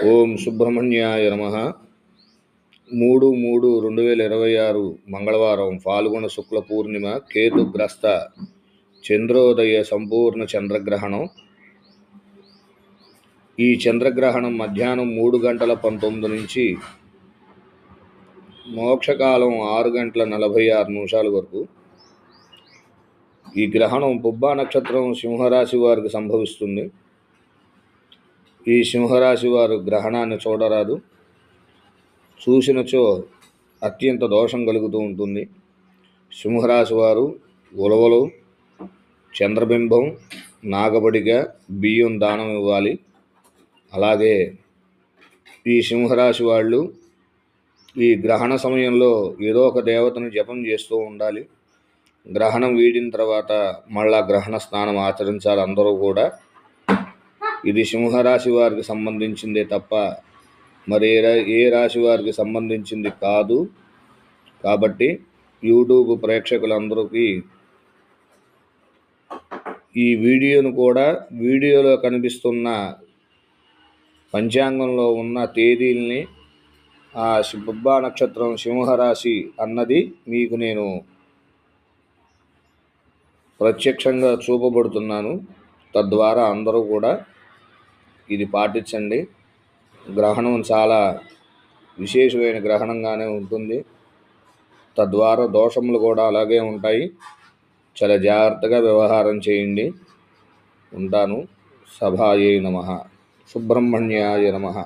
ఓం సుబ్రహ్మణ్యాయ నమః. 3/3/2026 మంగళవారం ఫాల్గుణ శుక్ల పూర్ణిమ కేతుగ్రస్త చంద్రోదయ సంపూర్ణ చంద్రగ్రహణం. ఈ చంద్రగ్రహణం మధ్యాహ్నం 3 గంటల 19 నుంచి మోక్షకాలం 6 గంటల 46 నిమిషాల వరకు. ఈ గ్రహణం పుబ్బా నక్షత్రం సింహరాశి వారికి సంభవిస్తుంది. ఈ సింహరాశి వారు గ్రహణాన్ని చూడరాదు. చూసినచో అత్యంత దోషం కలుగుతూ ఉంటుంది. సింహరాశి వారు ఉలవలు, చంద్రబింబం, నాగబడిగ, బియ్యం దానం ఇవ్వాలి. అలాగే ఈ సింహరాశి వాళ్ళు ఈ గ్రహణ సమయంలో ఏదో ఒక దేవతను జపం చేస్తూ ఉండాలి. గ్రహణం వీడిన తర్వాత మళ్ళా గ్రహణ స్నానం ఆచరించాలి అందరూ కూడా. ఇది సింహరాశి వారికి సంబంధించిందే తప్ప మరి ఏ రాశి వారికి సంబంధించింది కాదు. కాబట్టి యూట్యూబ్ ప్రేక్షకులందరికీ ఈ వీడియోను కూడా వీడియోలో కనిపిస్తున్న పంచాంగంలో ఉన్న తేదీల్ని ఆ పుబ్బా నక్షత్రం సింహరాశి అన్నది మీకు నేను ప్రత్యక్షంగా చూపబడుతున్నాను. తద్వారా అందరూ కూడా ఇది పాటించండి. గ్రహణం చాలా విశేషమైన గ్రహణంగానే ఉంటుంది. తద్వారా దోషములు కూడా అలాగే ఉంటాయి. చాలా జాగ్రత్తగా వ్యవహారం చేయండి. ఉంటాను. సభాయై నమః. సుబ్రహ్మణ్యాయ నమః.